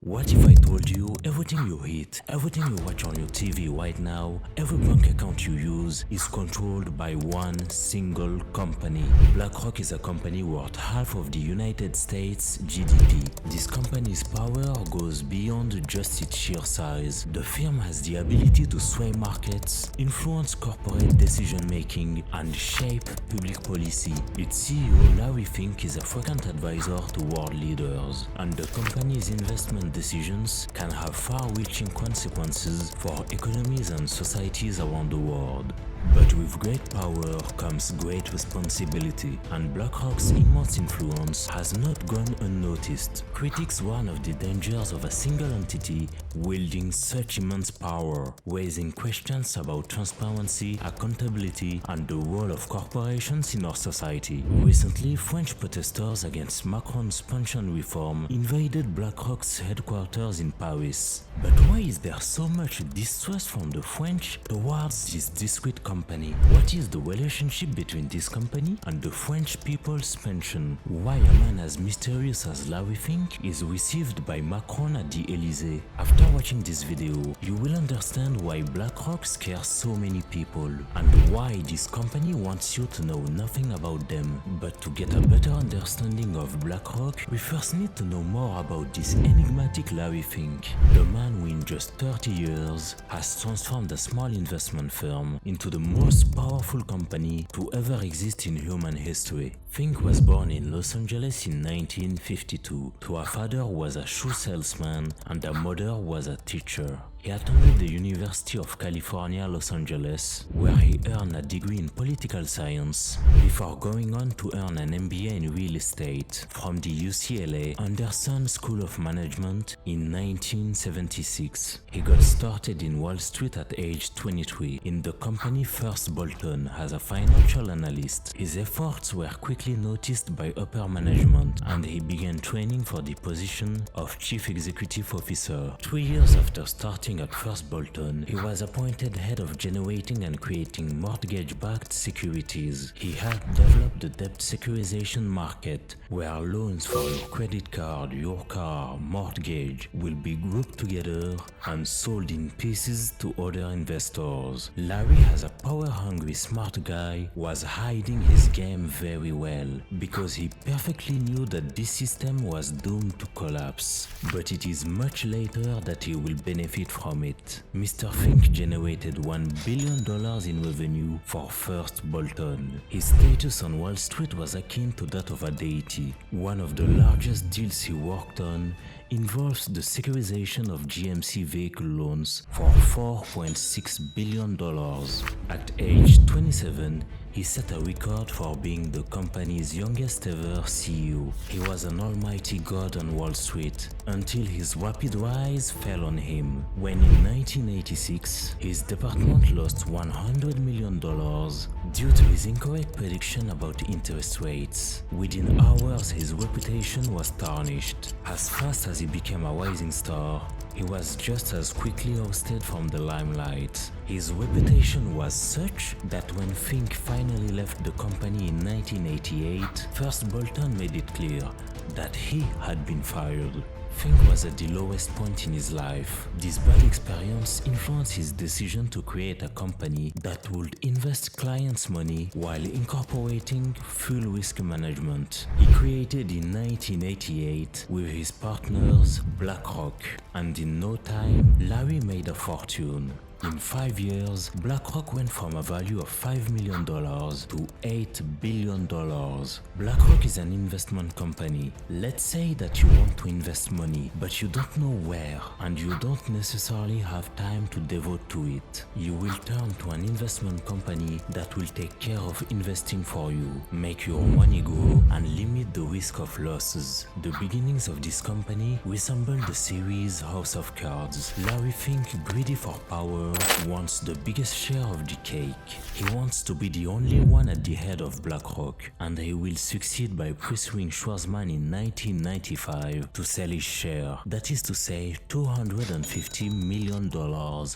What if I told you everything you eat, everything you watch on your TV right now, every bank account you use is controlled by one single company? BlackRock is a company worth half of the United States GDP. This company's power goes beyond just its sheer size. The firm has the ability to sway markets, influence corporate decision-making, and shape public policy. Its CEO, Larry Fink, is a frequent advisor to world leaders, and the company's investment decisions can have far-reaching consequences for economies and societies around the world. But with great power comes great responsibility, and BlackRock's immense influence has not gone unnoticed. Critics warn of the dangers of a single entity wielding such immense power, raising questions about transparency, accountability, and the role of corporations in our society. Recently, French protesters against Macron's pension reform invaded BlackRock's headquarters in Paris. But why is there so much distrust from the French towards this discreet company? What is the relationship between this company and the French people's pension? Why a man as mysterious as Larry Fink is received by Macron at the Elysee? After watching this video, you will understand why BlackRock scares so many people and why this company wants you to know nothing about them. But to get a better understanding of BlackRock, we first need to know more about this enigmatic Larry Fink, the man who in just 30 years has transformed a small investment firm into the most powerful company to ever exist in human history. Fink was born in Los Angeles in 1952 to a father who was a shoe salesman and a mother who was a teacher. He attended the University of California, Los Angeles, where he earned a degree in political science before going on to earn an MBA in real estate from the UCLA Anderson School of Management in 1976. He got started in Wall Street at age 23 in the company First Bolton as a financial analyst. His efforts were quickly noticed by upper management and he began training for the position of Chief Executive Officer. 3 years after starting at First Bolton, he was appointed head of generating and creating mortgage-backed securities. He helped develop the debt securitization market, where loans for your credit card, your car, mortgage will be grouped together and sold in pieces to other investors. Larry, as a power-hungry smart guy, was hiding his game very well because he perfectly knew that this system was doomed to collapse. But it is much later that he will benefit from it. Mr. Fink generated $1 billion in revenue for First Bolton. His status on Wall Street was akin to that of a deity. One of the largest deals he worked on involves the securitization of GMC vehicle loans for $4.6 billion. At age 27, he set a record for being the company's youngest ever CEO. He was an almighty god on Wall Street until his rapid rise fell on him when in 1986 his department lost $100 million due to his incorrect prediction about interest rates. Within hours, his reputation was tarnished. As fast as he became a rising star, he was just as quickly ousted from the limelight. His reputation was such that when Fink finally left the company in 1988, First Bolton made it clear that he had been fired. Fink was at the lowest point in his life. This bad experience influenced his decision to create a company that would invest clients' money while incorporating full risk management. He created in 1988 with his partners BlackRock, and in no time, Larry made a fortune. In 5 years, BlackRock went from a value of $5 million to $8 billion. BlackRock is an investment company. Let's say that you want to invest money, but you don't know where, and you don't necessarily have time to devote to it. You will turn to an investment company that will take care of investing for you, make your money grow, and limit the risk of losses. The beginnings of this company resemble the series House of Cards. Larry Fink, greedy for power, owner wants the biggest share of the cake. He wants to be the only one at the head of BlackRock, and he will succeed by pursuing Schwarzman in 1995 to sell his share, that is to say $250 million,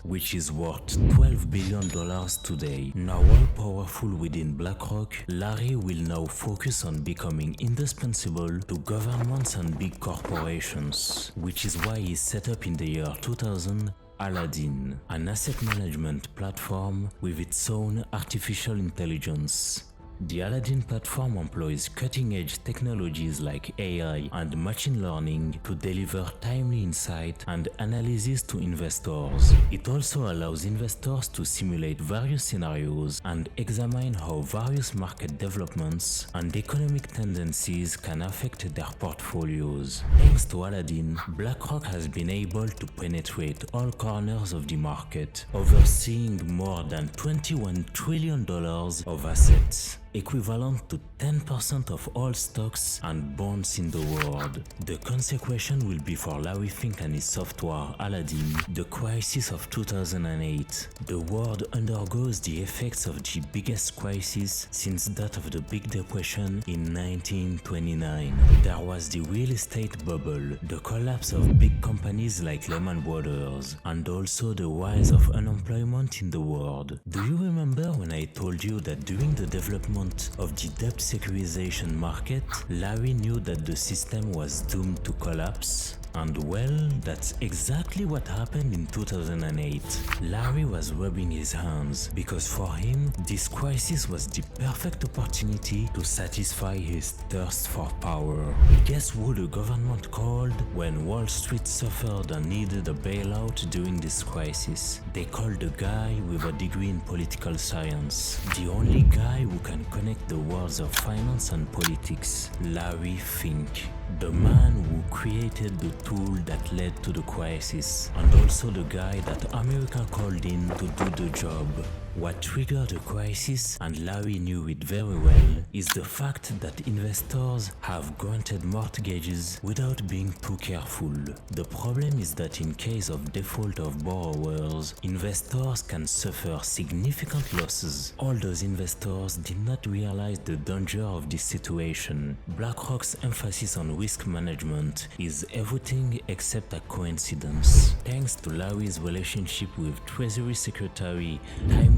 which is worth $12 billion today. Now all powerful within BlackRock, Larry will now focus on becoming indispensable to governments and big corporations, which is why he set up in the year 2000 Aladin, an asset management platform with its own artificial intelligence. The Aladin platform employs cutting-edge technologies like AI and machine learning to deliver timely insight and analysis to investors. It also allows investors to simulate various scenarios and examine how various market developments and economic tendencies can affect their portfolios. Thanks to Aladin, BlackRock has been able to penetrate all corners of the market, overseeing more than $21 trillion of assets, equivalent to 10% of all stocks and bonds in the world. The consequence will be for Larry Fink and his software Aladin, the crisis of 2008. The world undergoes the effects of the biggest crisis since that of the Big Depression in 1929. There was the real estate bubble, the collapse of big companies like Lehman Brothers, and also the rise of unemployment in the world. Do you remember when I told you that during the development of the debt securitization market, Larry knew that the system was doomed to collapse? And well, that's exactly what happened in 2008. Larry was rubbing his hands because for him, this crisis was the perfect opportunity to satisfy his thirst for power. Guess who the government called when Wall Street suffered and needed a bailout during this crisis? They called a guy with a degree in political science, the only guy who can connect the worlds of finance and politics, Larry Fink. The man who created the tool that led to the crisis, and also the guy that America called in to do the job. What triggered the crisis, and Larry knew it very well, is the fact that investors have granted mortgages without being too careful. The problem is that in case of default of borrowers, investors can suffer significant losses. All those investors did not realize the danger of this situation. BlackRock's emphasis on risk management is everything except a coincidence. Thanks to Larry's relationship with Treasury Secretary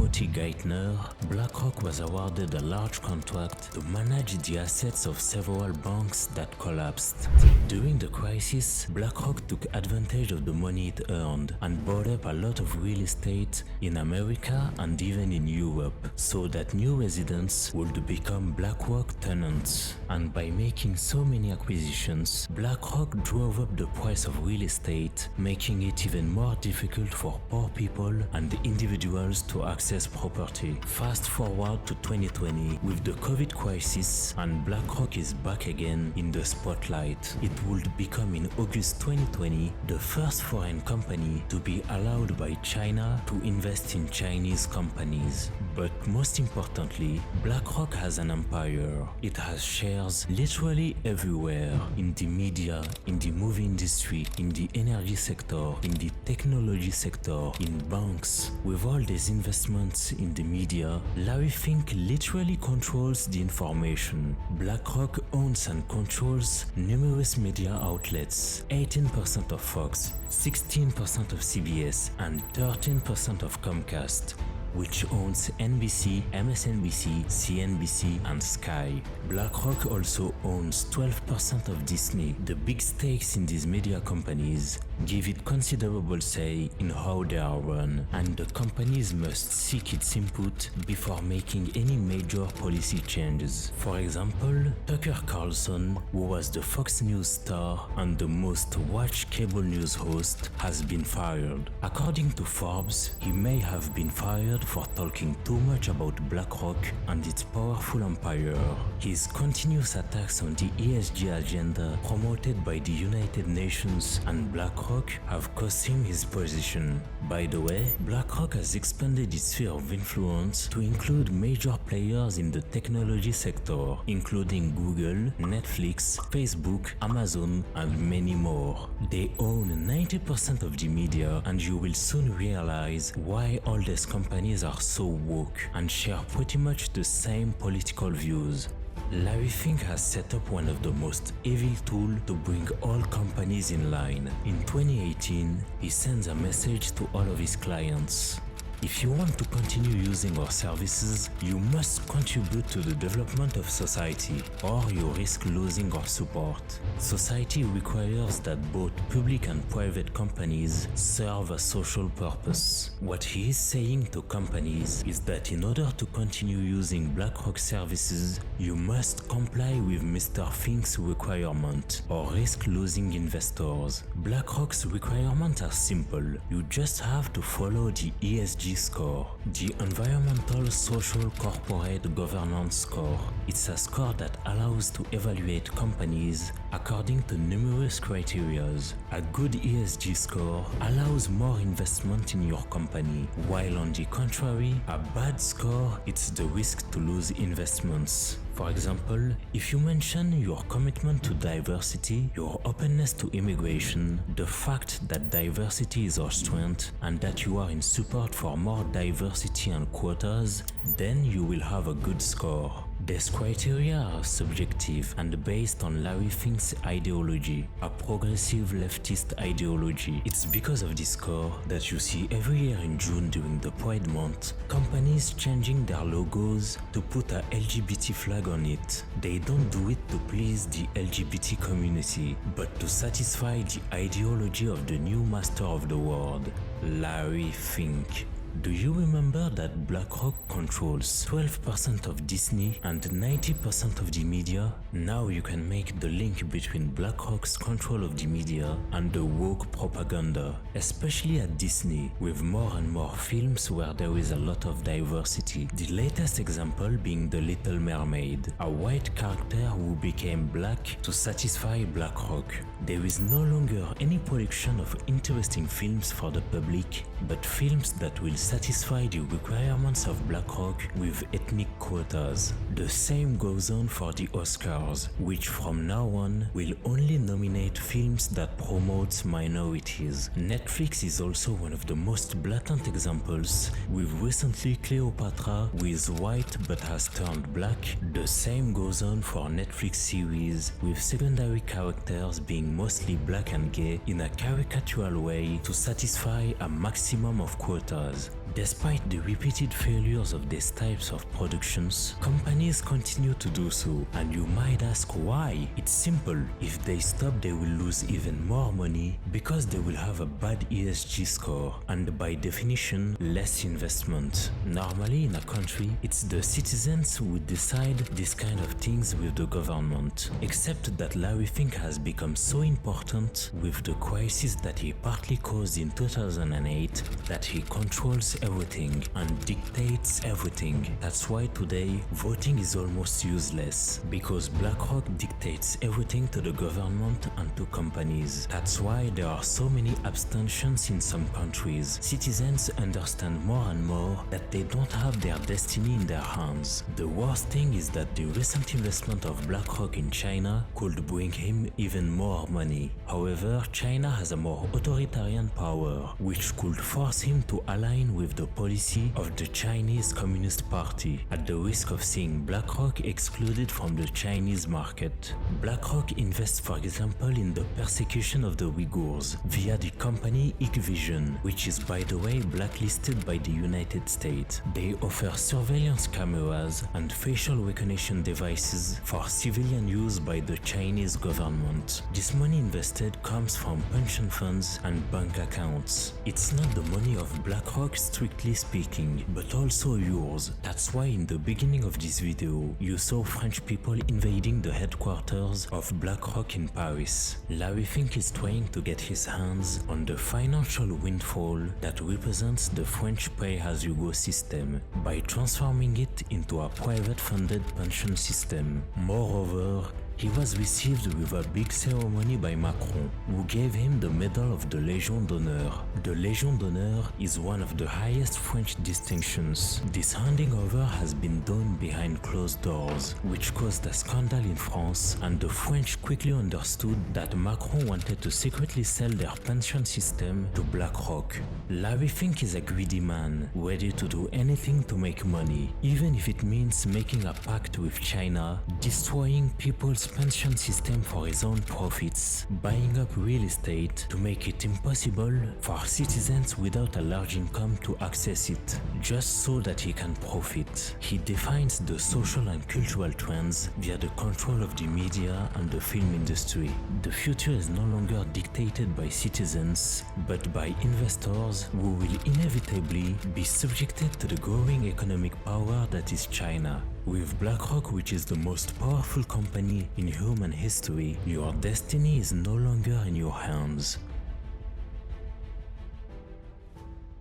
Geithner, BlackRock was awarded a large contract to manage the assets of several banks that collapsed. During the crisis, BlackRock took advantage of the money it earned and bought up a lot of real estate in America and even in Europe, so that new residents would become BlackRock tenants. And by making so many acquisitions, BlackRock drove up the price of real estate, making it even more difficult for poor people and individuals to access property. Fast forward to 2020 with the COVID crisis, and BlackRock is back again in the spotlight. It would become in August 2020 the first foreign company to be allowed by China to invest in Chinese companies. But most importantly, BlackRock has an empire. It has shares literally everywhere, in the media, in the movie industry, in the energy sector, in the technology sector, in banks. With all these investments in the media, Larry Fink literally controls the information. BlackRock owns and controls numerous media outlets, 18% of Fox, 16% of CBS, and 13% of Comcast, which owns NBC, MSNBC, CNBC, and Sky. BlackRock also owns 12% of Disney. The big stakes in these media companies give it considerable say in how they are run, and the companies must seek its input before making any major policy changes. For example, Tucker Carlson, who was the Fox News star and the most watched cable news host, has been fired. According to Forbes, he may have been fired for talking too much about BlackRock and its powerful empire. His continuous attacks on the ESG agenda promoted by the United Nations and BlackRock have cost him his position. By the way, BlackRock has expanded its sphere of influence to include major players in the technology sector, including Google, Netflix, Facebook, Amazon, and many more. They own 90% of the media, and you will soon realize why all these companies are so woke and share pretty much the same political views. Larry Fink has set up one of the most evil tools to bring all companies in line. In 2018, he sends a message to all of his clients. If you want to continue using our services, you must contribute to the development of society, or you risk losing our support. Society requires that both public and private companies serve a social purpose. What he is saying to companies is that in order to continue using BlackRock services, you must comply with Mr. Fink's requirement, or risk losing investors. BlackRock's requirements are simple. You just have to follow the ESG score, the Environmental, Social, Corporate Governance score. It's a score that allows to evaluate companies according to numerous criteria. A good ESG score allows more investment in your company, while on the contrary, a bad score, it's the risk to lose investments. For example, if you mention your commitment to diversity, your openness to immigration, the fact that diversity is our strength, and that you are in support for more diversity and quotas, then you will have a good score. These criteria are subjective and based on Larry Fink's ideology, a progressive leftist ideology. It's because of this score that you see every year in June during the Pride Month, companies changing their logos to put a LGBT flag on it. They don't do it to please the LGBT community, but to satisfy the ideology of the new master of the world, Larry Fink. Do you remember that BlackRock controls 12% of Disney and 90% of the media? Now you can make the link between BlackRock's control of the media and the woke propaganda, especially at Disney, with more and more films where there is a lot of diversity. The latest example being The Little Mermaid, a white character who became black to satisfy BlackRock. There is no longer any production of interesting films for the public, but films that will satisfy the requirements of BlackRock with ethnic quotas. The same goes on for the Oscars, which from now on will only nominate films that promote minorities. Netflix is also one of the most blatant examples, with recently Cleopatra, who is white but has turned black. The same goes on for Netflix series, with secondary characters being mostly black and gay in a caricatural way to satisfy a maximum of quotas. Despite the repeated failures of these types of productions, companies continue to do so, and you might ask why. It's simple. If they stop, they will lose even more money because they will have a bad ESG score and by definition less investment. Normally in a country, it's the citizens who decide these kind of things with the government, except that Larry Fink has become so important with the crisis that he partly caused in 2008 that he controls everything and dictates everything. That's why today voting is almost useless, because BlackRock dictates everything to the government and to companies. That's why there are so many abstentions in some countries. Citizens understand more and more that they don't have their destiny in their hands. The worst thing is that the recent investment of BlackRock in China could bring him even more money. However, China has a more authoritarian power, which could force him to align with the policy of the Chinese Communist Party, at the risk of seeing BlackRock excluded from the Chinese market. BlackRock invests, for example, in the persecution of the Uyghurs via the company Hikvision, which is, by the way, blacklisted by the United States. They offer surveillance cameras and facial recognition devices for civilian use by the Chinese government. This money invested comes from pension funds and bank accounts. It's not the money of BlackRock strictly speaking, but also yours. That's why in the beginning of this video, you saw French people invading the headquarters of BlackRock in Paris. Larry Fink is trying to get his hands on the financial windfall that represents the French pay-as-you-go system by transforming it into a private-funded pension system. Moreover, he was received with a big ceremony by Macron, who gave him the Medal of the Légion d'honneur. The Légion d'honneur is one of the highest French distinctions. This handing over has been done behind closed doors, which caused a scandal in France, and the French quickly understood that Macron wanted to secretly sell their pension system to BlackRock. Larry Fink is a greedy man, ready to do anything to make money, even if it means making a pact with China, destroying people's pension system for his own profits, buying up real estate to make it impossible for citizens without a large income to access it, just so that he can profit. He defines the social and cultural trends via the control of the media and the film industry. The future is no longer dictated by citizens, but by investors who will inevitably be subjected to the growing economic power that is China. With BlackRock, which is the most powerful company in human history, your destiny is no longer in your hands.